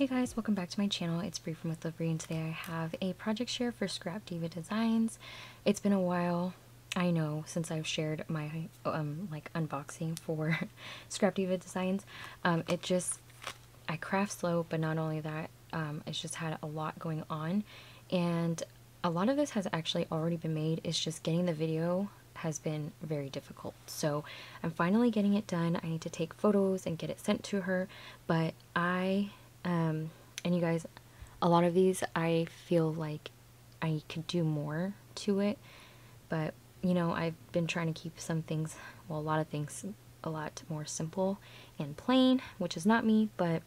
Hey guys, welcome back to my channel. It's Bree from with Lovelies, and today I have a project share for Scrap Diva Designs. It's been a while, I know, since I've shared my like unboxing for Scrap Diva Designs. I craft slow, but not only that, it's just had a lot going on, and a lot of this has actually already been made. It's just getting the video has been very difficult. So I'm finally getting it done. I need to take photos and get it sent to her, but and you guys, a lot of these I feel like I could do more to it, but you know, I've been trying to keep some things, well, a lot of things a lot more simple and plain, which is not me, but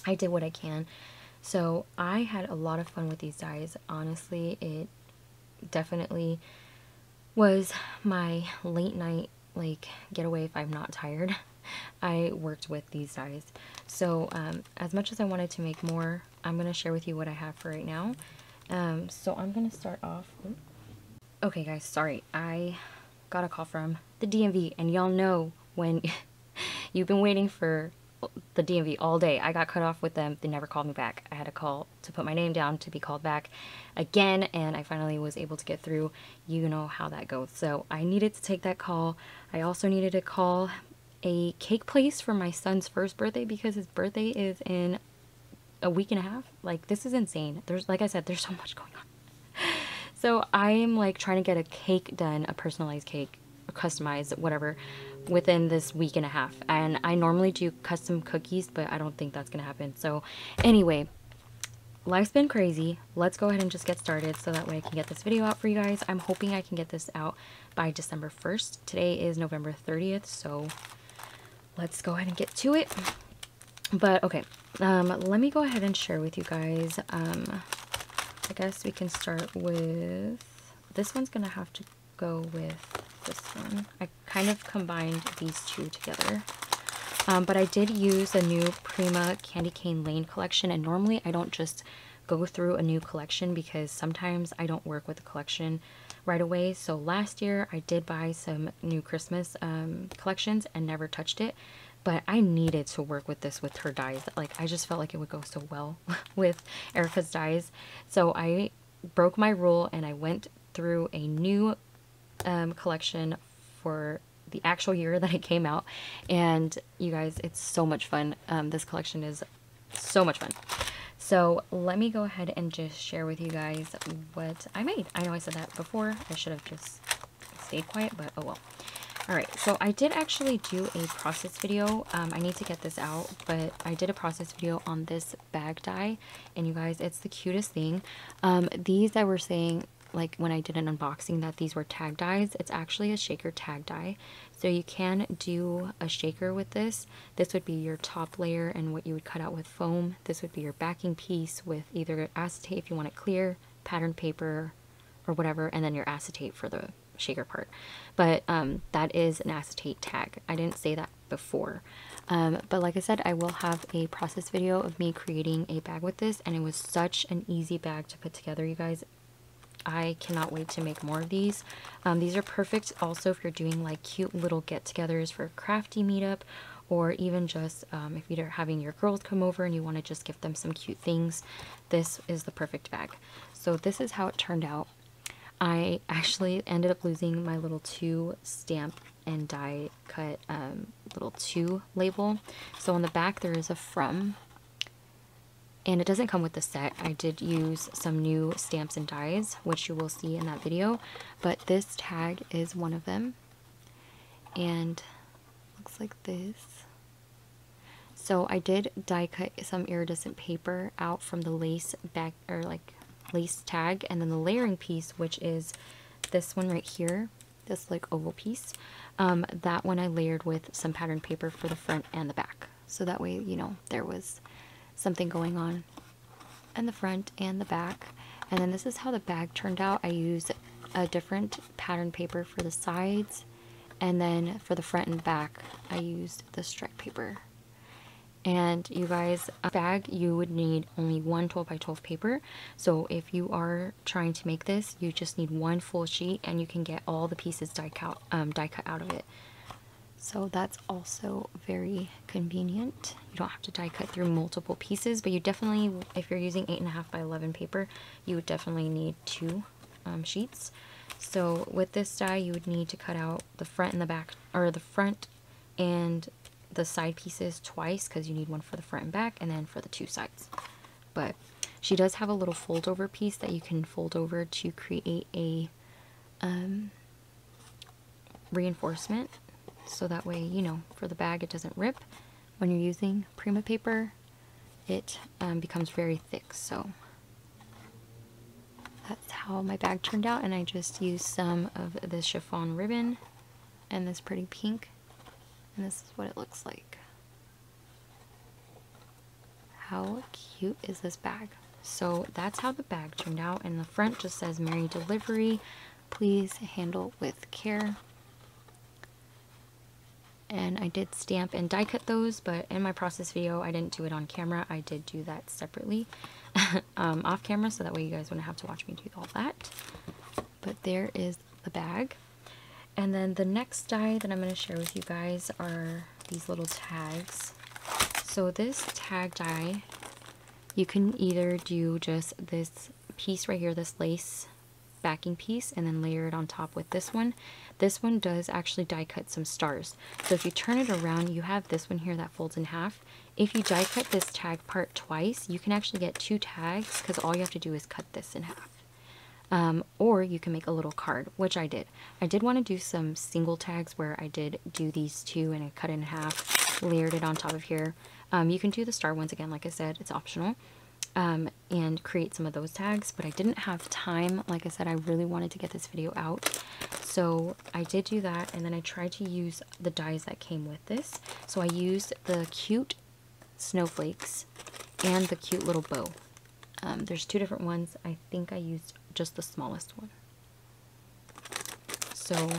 I did what I can. So I had a lot of fun with these dies. Honestly, it definitely was my late night like getaway if I'm not tired. I worked with these dies. So as much as I wanted to make more, I'm going to share with you what I have for right now. So I'm going to start off. Okay guys, sorry. I got a call from the DMV, and y'all know when you've been waiting for the DMV all day. I got cut off with them. They never called me back. I had to call to put my name down to be called back again, and I finally was able to get through. You know how that goes. So I needed to take that call. I also needed to call a cake place for my son's first birthday because his birthday is in a week and a half. Like, this is insane. There's, like I said, there's so much going on. So I am like trying to get a cake done, a personalized cake, customized, whatever, within this week and a half. And I normally do custom cookies, but I don't think that's gonna happen. So anyway, life's been crazy. Let's go ahead and just get started so that way I can get this video out for you guys. I'm hoping I can get this out by December 1st. Today is November 30th, so let's go ahead and get to it. But okay, let me go ahead and share with you guys. I guess we can start with this. One's gonna have to go with this one. I kind of combined these two together. But I did use a new Prima Candy Cane Lane collection, and normally I don't just go through a new collection because sometimes I don't work with the collection right away. So last year I did buy some new Christmas collections and never touched it, but I needed to work with this with her dies. Like, I just felt like it would go so well with Erica's dies. So I broke my rule and I went through a new collection for the actual year that it came out, and you guys, it's so much fun. This collection is so much fun. So let me go ahead and just share with you guys what I made. I know I said that before. I should have just stayed quiet, but oh well. Alright, so I did actually do a process video. I need to get this out, but I did a process video on this bag die, and you guys, it's the cutest thing. These I were saying, like when I did an unboxing, that these were tag dies. It's actually a shaker tag die. So you can do a shaker with this. This would be your top layer and what you would cut out with foam. This would be your backing piece with either acetate if you want it clear, pattern paper, or whatever, and then your acetate for the shaker part. But that is an acetate tag. I didn't say that before. But like I said, I will have a process video of me creating a bag with this, and it was such an easy bag to put together, you guys. I cannot wait to make more of these. These are perfect also if you're doing like cute little get-togethers for a crafty meetup, or even just if you're having your girls come over and you want to just give them some cute things. This is the perfect bag. So this is how it turned out. I actually ended up losing my little 2 stamp and die cut little 2 label. So on the back there is a from, and it doesn't come with the set. I did use some new stamps and dies, which you will see in that video, but this tag is one of them, and looks like this. So I did die cut some iridescent paper out from the lace back, or like lace tag, and then the layering piece, which is this one right here, this like oval piece, that one I layered with some pattern paper for the front and the back, so that way, you know, there was something going on in the front and the back. And then this is how the bag turned out. I used a different pattern paper for the sides, and then for the front and back I used the stripe paper. And you guys, a bag, you would need only one 12x12 paper. So if you are trying to make this, you just need one full sheet, and you can get all the pieces die cut out of it. So that's also very convenient. You don't have to die cut through multiple pieces, but you definitely, if you're using 8.5 by 11 paper, you would definitely need 2 sheets. So with this die, you would need to cut out the front and the back, or the front and the side pieces twice, because you need one for the front and back, and then for the 2 sides. But she does have a little fold over piece that you can fold over to create a reinforcement, so that way, you know, for the bag it doesn't rip. When you're using Prima paper, it becomes very thick. So that's how my bag turned out, and I just used some of this chiffon ribbon and this pretty pink, and this is what it looks like. How cute is this bag? So that's how the bag turned out, and the front just says Merry Delivery, please handle with care. And I did stamp and die cut those, but in my process video I didn't do it on camera. I did do that separately off camera, so that way you guys wouldn't have to watch me do all that. But there is the bag. And then the next die that I'm going to share with you guys are these little tags. So this tag die, you can either do just this piece right here, this lace backing piece, and then layer it on top with this one. This one does actually die cut some stars. So if you turn it around, you have this one here that folds in half. If you die cut this tag part twice, you can actually get 2 tags, because all you have to do is cut this in half. Or you can make a little card, which I did. I did want to do some single tags where I did do these 2 and I cut it in half, layered it on top of here. You can do the star ones again, like I said, it's optional. And create some of those tags, but I didn't have time. Like I said, I really wanted to get this video out, so I did do that, and then I tried to use the dies that came with this. So I used the cute snowflakes and the cute little bow. There's 2 different ones. I think I used just the smallest one. So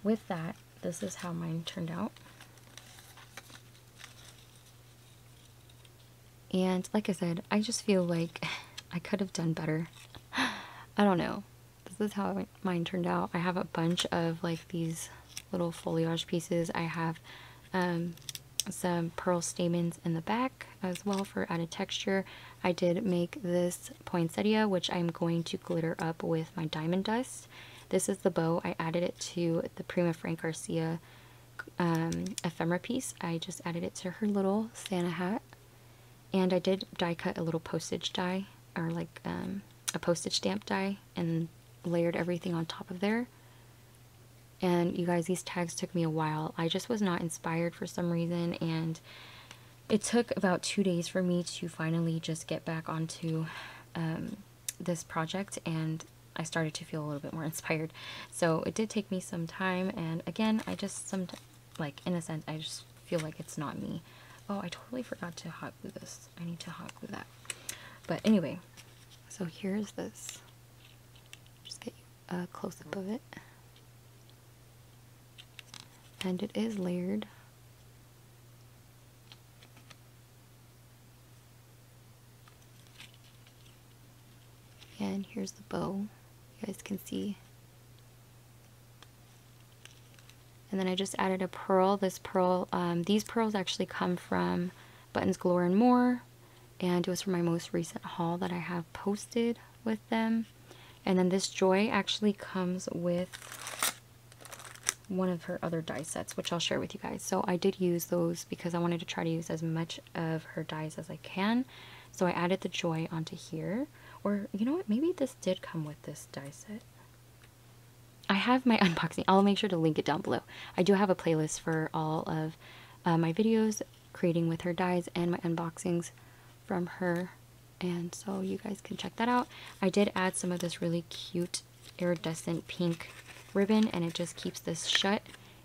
with that, this is how mine turned out. And like I said, I just feel like I could have done better. I don't know. This is how mine turned out. I have a bunch of like these little foliage pieces. I have some pearl stamens in the back as well for added texture. I did make this poinsettia, which I'm going to glitter up with my diamond dust. This is the bow. I added it to the Prima Frank Garcia ephemera piece. I just added it to her little Santa hat. And I did die cut a little postage die, or like a postage stamp die, and layered everything on top of there. And you guys, these tags took me a while. I just was not inspired for some reason, and it took about 2 days for me to finally just get back onto this project, and I started to feel a little bit more inspired. So it did take me some time, and again, I just like in a sense, I just feel like it's not me. Oh, I totally forgot to hot glue this. I need to hot glue that. But anyway, so here's this. Just get you a close-up of it. And it is layered. And here's the bow. You guys can see. And then I just added a pearl. This pearl, these pearls actually come from Buttons Galore and More, and it was from my most recent haul that I have posted with them. And then this joy actually comes with one of her other die sets, which I'll share with you guys. So I did use those because I wanted to try to use as much of her dies as I can. So I added the joy onto here. Or, you know what, maybe this did come with this die set. I have my unboxing. I'll make sure to link it down below. I do have a playlist for all of my videos creating with her dies and my unboxings from her, and so you guys can check that out. I did add some of this really cute iridescent pink ribbon, and it just keeps this shut,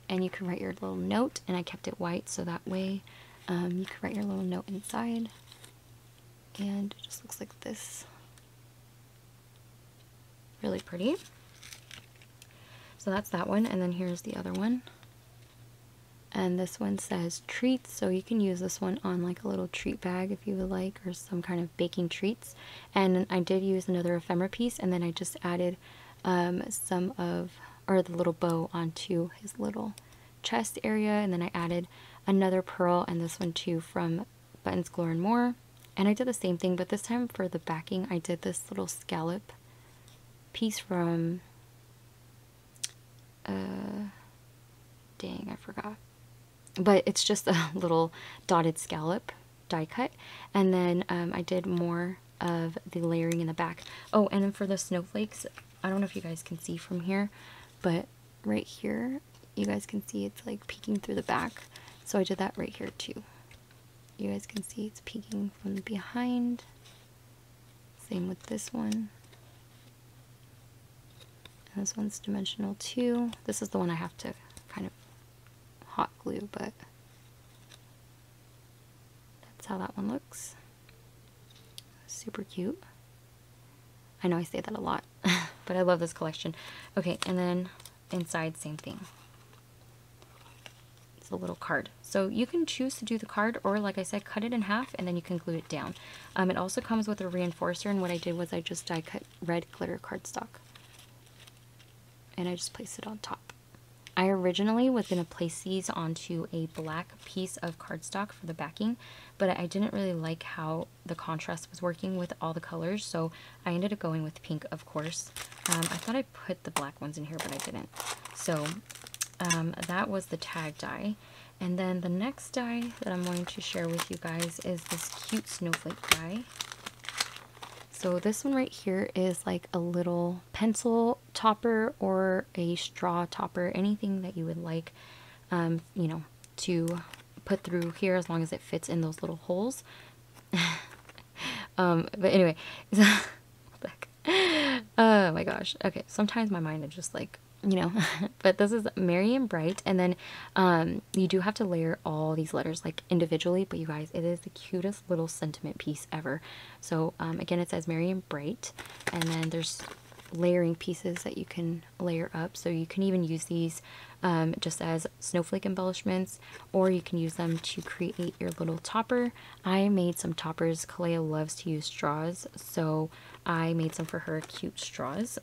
and you can write your little note, and I kept it white so that way you can write your little note inside, and it just looks like this. Really pretty. So that's that one, and then here's the other one. And this one says treats, so you can use this one on like a little treat bag if you would like, or some kind of baking treats. And I did use another ephemera piece, and then I just added some of, or the little bow onto his little chest area, and then I added another pearl, and this one too from Buttons Galore and More. And I did the same thing, but this time for the backing I did this little scallop piece from dang, I forgot, but it's just a little dotted scallop die cut. And then I did more of the layering in the back. Oh, and then for the snowflakes, I don't know if you guys can see from here, but right here you guys can see it's like peeking through the back, so I did that right here too. You guys can see it's peeking from behind. Same with this one. And this one's dimensional too. This is the one I have to kind of hot glue, but that's how that one looks. Super cute. I know I say that a lot, but I love this collection. Okay, and then inside, same thing. It's a little card. So you can choose to do the card, or like I said, cut it in half and then you can glue it down. It also comes with a reinforcer, and what I did was I just die cut red glitter cardstock. And I just placed it on top. I originally was going to place these onto a black piece of cardstock for the backing, but I didn't really like how the contrast was working with all the colors, so I ended up going with pink, of course. I thought I put the black ones in here, but I didn't. So that was the tag die. And then the next die that I'm going to share with you guys is this cute snowflake die. So this one right here is like a little pencil topper or a straw topper, anything that you would like, you know, to put through here as long as it fits in those little holes. But anyway, oh my gosh. Okay, sometimes my mind is just like, you know, but this is Merry and Bright, and then you do have to layer all these letters like individually, but you guys, it is the cutest little sentiment piece ever. So again, it says Merry and Bright, and then there's layering pieces that you can layer up, so you can even use these just as snowflake embellishments, or you can use them to create your little topper. I made some toppers. Kalea loves to use straws, so I made some for her, cute straws.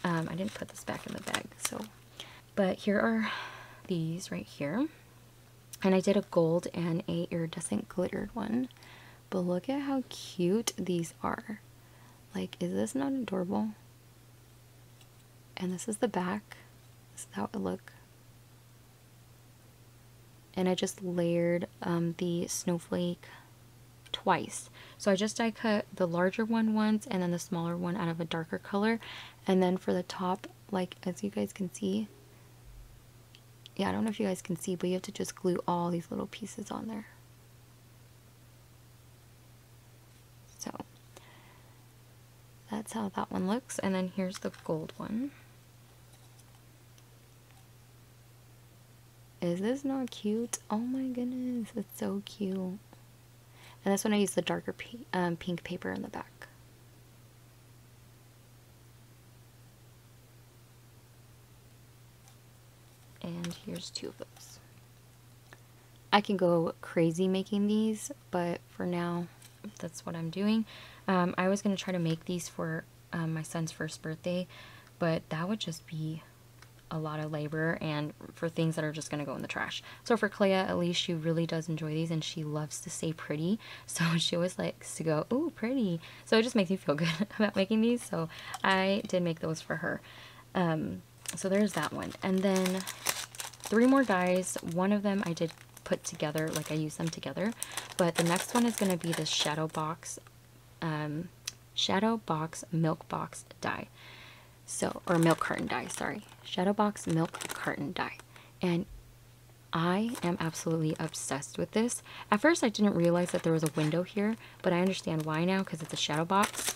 I didn't put this back in the bag, so, but here are these right here, and I did a gold and a iridescent glittered one, but look at how cute these are. Like, is this not adorable? And this is the back. This is how it look. And I just layered the snowflake twice. So I just die cut the larger one once and then the smaller one out of a darker color. And then for the top, like as you guys can see, yeah, I don't know if you guys can see, but you have to just glue all these little pieces on there. So that's how that one looks. And then here's the gold one. Is this not cute? Oh my goodness, it's so cute. And this one I used the darker pink paper in the back. And here's two of those. I can go crazy making these, but for now, that's what I'm doing. I was going to try to make these for my son's first birthday, but that would just be a lot of labor and for things that are just going to go in the trash. So for Clea, at least she really does enjoy these and she loves to say pretty. So she always likes to go, ooh, pretty. So it just makes me feel good about making these. So I did make those for her. So there's that one. And then 3 more dies. One of them I did put together, like I used them together. But the next one is going to be the Shadow Box Milk Box die. So, or milk carton die, sorry. Shadow Box Milk Carton die. And I am absolutely obsessed with this. At first I didn't realize that there was a window here, but I understand why now because it's a shadow box.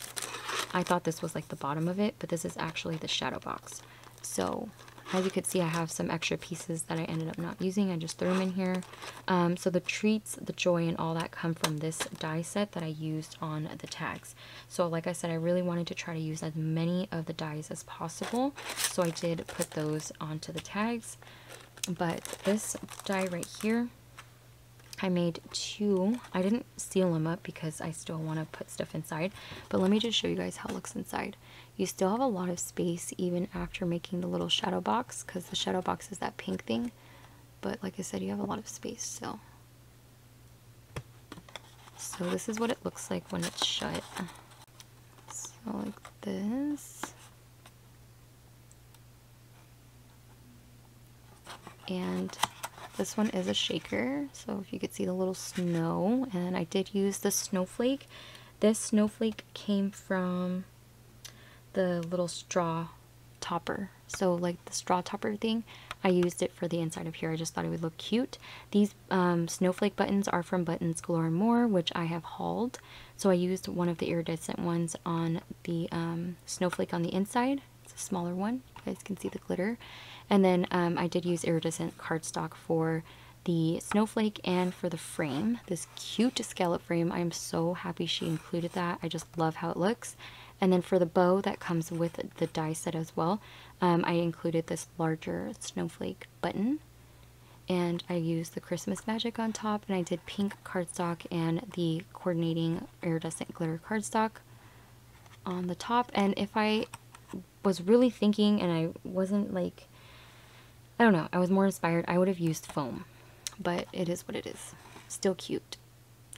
I thought this was like the bottom of it, but this is actually the shadow box. So as you could see, I have some extra pieces that I ended up not using. I just threw them in here. So the treats, the joy, and all that come from this die set that I used on the tags. So like I said, I really wanted to try to use as many of the dies as possible. So I did put those onto the tags. But this die right here, I made 2. I didn't seal them up because I still want to put stuff inside. But let me just show you guys how it looks inside. You still have a lot of space even after making the little shadow box, because the shadow box is that pink thing. but like I said, you have a lot of space still. So this is what it looks like when it's shut. So like this. And this one is a shaker, so if you could see the little snow, and I did use the snowflake. This snowflake came from the little straw topper, so like the straw topper thing, I used it for the inside of here. I just thought it would look cute. These snowflake buttons are from Buttons Galore and More, which I have hauled, so I used one of the iridescent ones on the snowflake on the inside. It's a smaller one, you guys can see the glitter. And then I did use iridescent cardstock for the snowflake and for the frame, this cute scallop frame. I am so happy she included that. I just love how it looks. And then for the bow that comes with the die set as well, I included this larger snowflake button. And I used the Christmas magic on top, and I did pink cardstock and the coordinating iridescent glitter cardstock on the top. And if I was really thinking and I wasn't like, I don't know, I was more inspired, I would have used foam, but it is what it is. Still cute.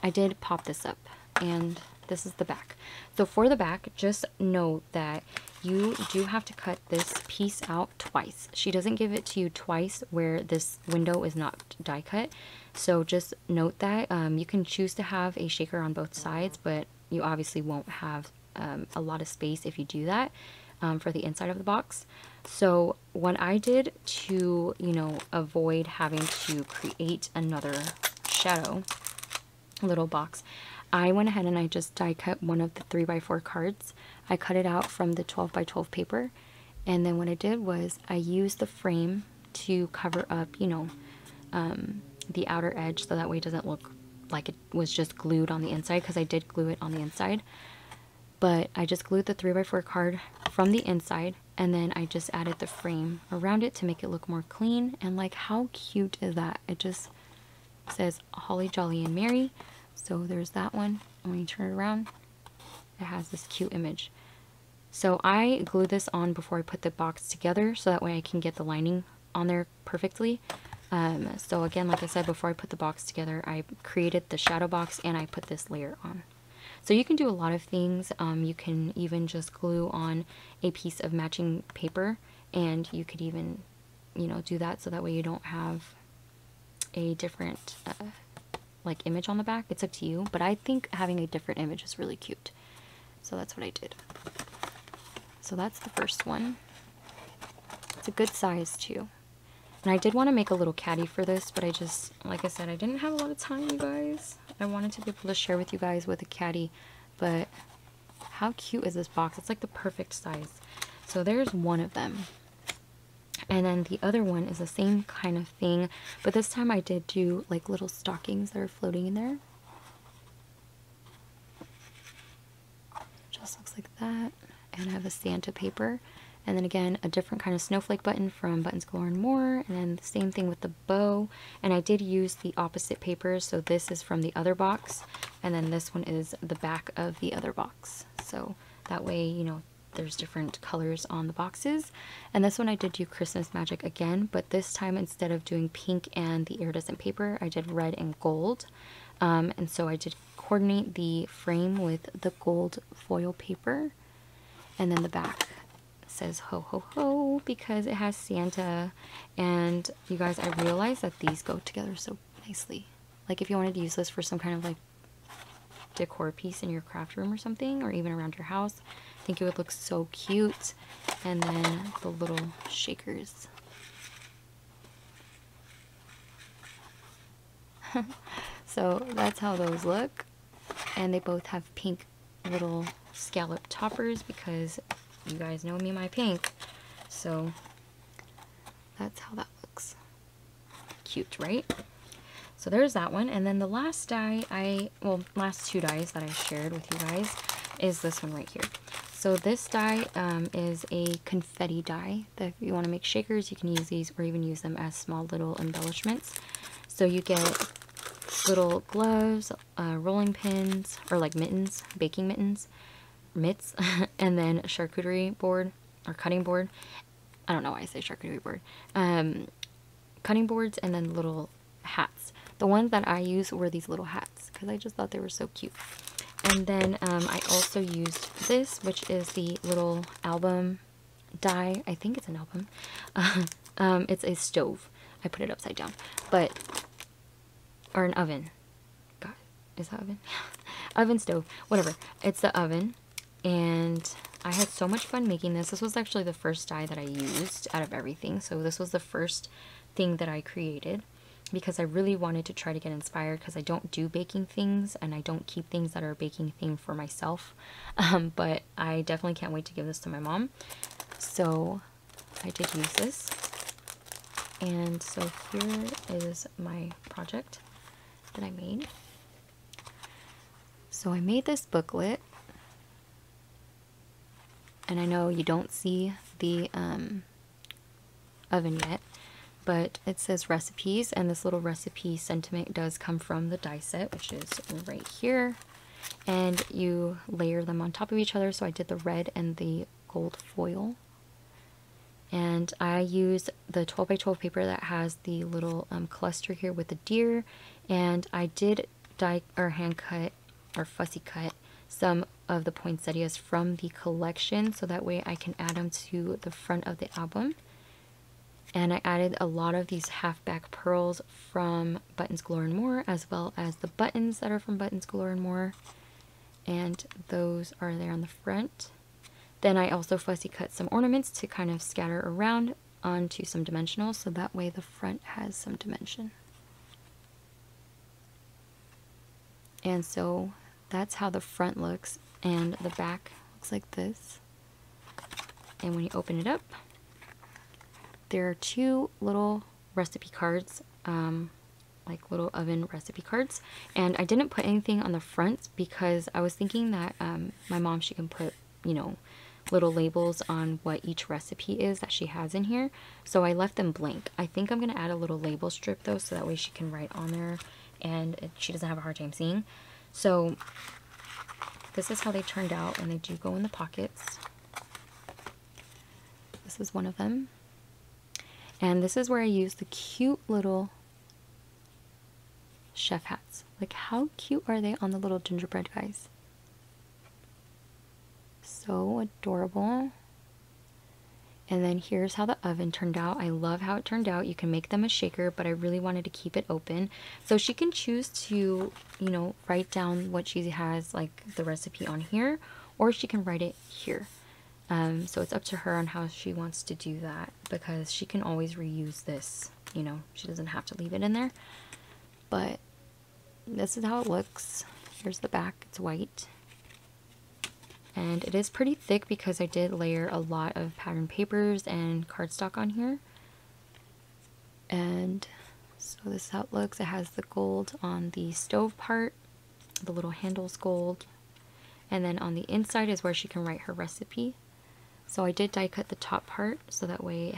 I did pop this up, and this is the back. So for the back, just know that you do have to cut this piece out twice. She doesn't give it to you twice where this window is not die cut. So just note that. You can choose to have a shaker on both sides, but you obviously won't have a lot of space if you do that. For the inside of the box. So what I did to, you know, avoid having to create another shadow little box, I went ahead and I just die cut one of the 3x4 cards. I cut it out from the 12x12 paper, and then what I did was I used the frame to cover up, you know, the outer edge, so that way it doesn't look like it was just glued on the inside, because I did glue it on the inside. But I just glued the 3x4 card from the inside, and then I just added the frame around it to make it look more clean. And like, how cute is that? It just says Holly Jolly and Merry. So there's that one. And when you turn it around, it has this cute image. So I glued this on before I put the box together, so that way I can get the lining on there perfectly. So again, like I said, before I put the box together, I created the shadow box and I put this layer on. So you can do a lot of things. You can even just glue on a piece of matching paper, and you could even, you know, do that so that way you don't have a different like image on the back. It's up to you, but I think having a different image is really cute. So that's what I did. So that's the first one. It's a good size too. And I did want to make a little caddy for this, but I just, like I said, I didn't have a lot of time, you guys. I wanted to be able to share with you guys with a caddy, but how cute is this box? It's like the perfect size. So there's one of them. And then the other one is the same kind of thing, but this time I did do like little stockings that are floating in there. Just looks like that. And I have a Santa paper. And then again, a different kind of snowflake button from Buttons Galore and More. And then the same thing with the bow. And I did use the opposite papers. So this is from the other box. And then this one is the back of the other box. So that way, you know, there's different colors on the boxes. And this one I did do Christmas magic again. But this time, instead of doing pink and the iridescent paper, I did red and gold. And so I did coordinate the frame with the gold foil paper. And then the back says ho ho ho because it has Santa. And you guys, I realized that these go together so nicely. Like if you wanted to use this for some kind of like decor piece in your craft room or something, or even around your house, I think it would look so cute. And then the little shakers. So that's how those look. And they both have pink little scallop toppers because you guys know me, my pink. So that's how that looks. Cute, right? So there's that one. And then the last die last two dies that I shared with you guys is this one right here. So this die is a confetti die that if you want to make shakers, you can use these or even use them as small little embellishments. So you get little gloves, rolling pins, or like mittens, baking mitts, and then a charcuterie board or cutting board. I don't know why I say charcuterie board. cutting boards and then little hats. The ones that I used were these little hats because I just thought they were so cute. And then I also used this, which is the little album die. I think it's an album. It's a stove. I put it upside down, but, or an oven. God, is that oven? Oven, stove, whatever. It's the oven, and I had so much fun making this. This was actually the first die that I used out of everything, so this was the first thing that I created because I really wanted to try to get inspired because I don't do baking things and I don't keep things that are baking themed for myself. But I definitely can't wait to give this to my mom. So I did use this. And so here is my project that I made. So I made this booklet. And I know you don't see the oven yet, but it says recipes, and this little recipe sentiment does come from the die set, which is right here. And you layer them on top of each other. So I did the red and the gold foil. And I used the 12 by 12 paper that has the little cluster here with the deer. And I did die or hand cut or fussy cut some of the poinsettias from the collection, so that way I can add them to the front of the album. And I added a lot of these half-back pearls from Buttons Galore and More, as well as the buttons that are from Buttons Galore and More. And those are there on the front. Then I also fussy cut some ornaments to kind of scatter around onto some dimensionals, so that way the front has some dimension. And so that's how the front looks, and the back looks like this. And when you open it up, there are two little recipe cards, like little oven recipe cards. And I didn't put anything on the front because I was thinking that my mom, she can put, you know, little labels on what each recipe is that she has in here. So I left them blank. I think I'm going to add a little label strip though, so that way she can write on there and she doesn't have a hard time seeing. So this is how they turned out, and they do go in the pockets. This is one of them. And this is where I use the cute little chef hats. Like, how cute are they on the little gingerbread guys? So adorable. And then here's how the oven turned out. I love how it turned out. You can make them a shaker, but I really wanted to keep it open. So she can choose to, you know, write down what she has, like the recipe on here, or she can write it here. So it's up to her on how she wants to do that, because she can always reuse this, you know, she doesn't have to leave it in there. But this is how it looks. Here's the back, it's white. And it is pretty thick because I did layer a lot of pattern papers and cardstock on here. And so this is how it looks. It has the gold on the stove part, the little handles gold. And then on the inside is where she can write her recipe. So I did die cut the top part so that way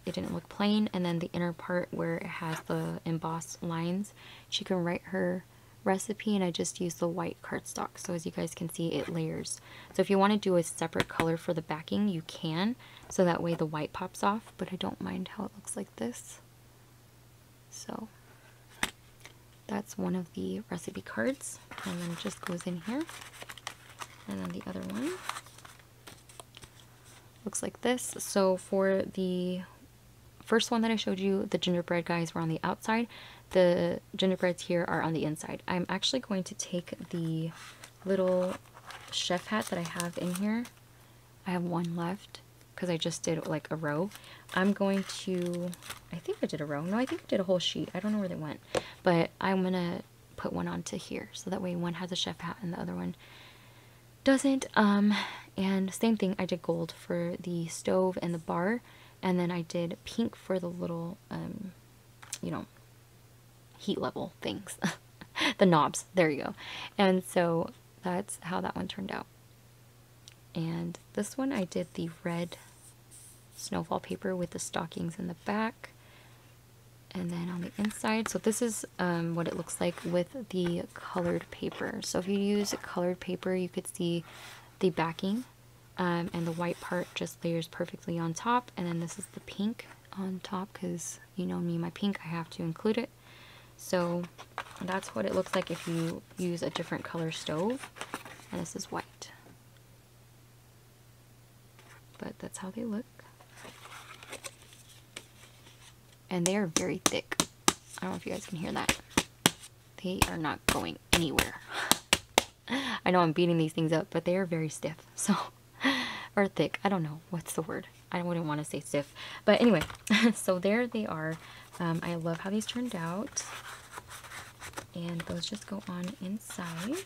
it didn't look plain, and then the inner part where it has the embossed lines, she can write her recipe, and I just used the white cardstock. So as you guys can see, it layers. So if you want to do a separate color for the backing, you can, so that way the white pops off, but I don't mind how it looks like this. So that's one of the recipe cards, and then it just goes in here. And then the other one looks like this. So for the first one that I showed you, the gingerbread guys were on the outside. The gingerbreads here are on the inside. I'm actually going to take the little chef hat that I have in here. I have one left because I just did like a row. I'm going to, I think I did a row. No, I think I did a whole sheet. I don't know where they went, but I'm going to put one onto here. So that way one has a chef hat and the other one doesn't. And same thing, I did gold for the stove and the bar, and then I did pink for the little you know, heat level things. The knobs, there you go. And so that's how that one turned out. And this one I did the red snowfall paper with the stockings in the back, and then on the inside. So this is what it looks like with the colored paper. So if you use colored paper, you could see the backing, and the white part just layers perfectly on top. And then this is the pink on top because you know me, my pink, I have to include it. So that's what it looks like if you use a different color stove. And this is white. But that's how they look. And they are very thick. I don't know if you guys can hear that. They are not going anywhere. I know I'm beating these things up, but they are very stiff. So, or thick. I don't know. What's the word? I wouldn't want to say stiff. But anyway, so there they are. I love how these turned out. And those just go on inside.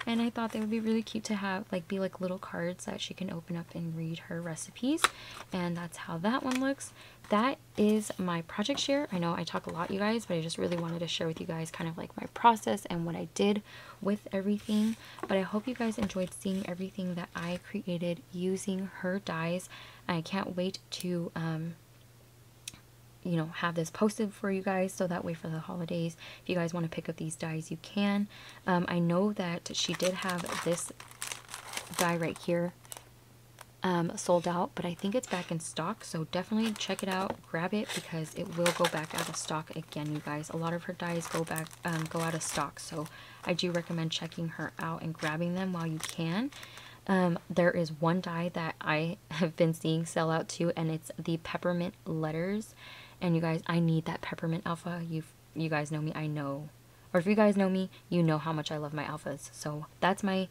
And I thought they would be really cute to have, like, be like little cards that she can open up and read her recipes. And that's how that one looks. That is my project share. I know I talk a lot, you guys, but I just really wanted to share with you guys kind of like my process and what I did with everything. But I hope you guys enjoyed seeing everything that I created using her dies. I can't wait to you know, have this posted for you guys, so that way for the holidays, if you guys want to pick up these dies, you can. I know that she did have this die right here sold out, but I think it's back in stock, so definitely check it out, grab it, because it will go back out of stock again, you guys. A lot of her dies go out of stock, so I do recommend checking her out and grabbing them while you can. There is one die that I have been seeing sell out too, and it's the peppermint letters. And you guys, I need that peppermint alpha. You guys know me, I know. Or if you guys know me, you know how much I love my alphas. So that's my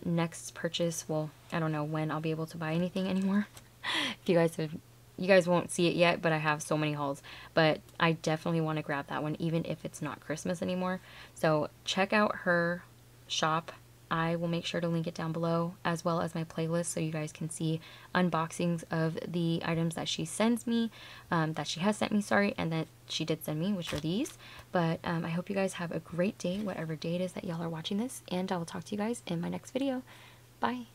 next purchase. Well, I don't know when I'll be able to buy anything anymore. If you guys won't see it yet, but I have so many hauls. But I definitely want to grab that one, even if it's not Christmas anymore. So check out her shop. I will make sure to link it down below, as well as my playlist, so you guys can see unboxings of the items that she sends me, that she has sent me, sorry, and that she did send me, which are these. But I hope you guys have a great day, whatever day it is that y'all are watching this, and I will talk to you guys in my next video. Bye!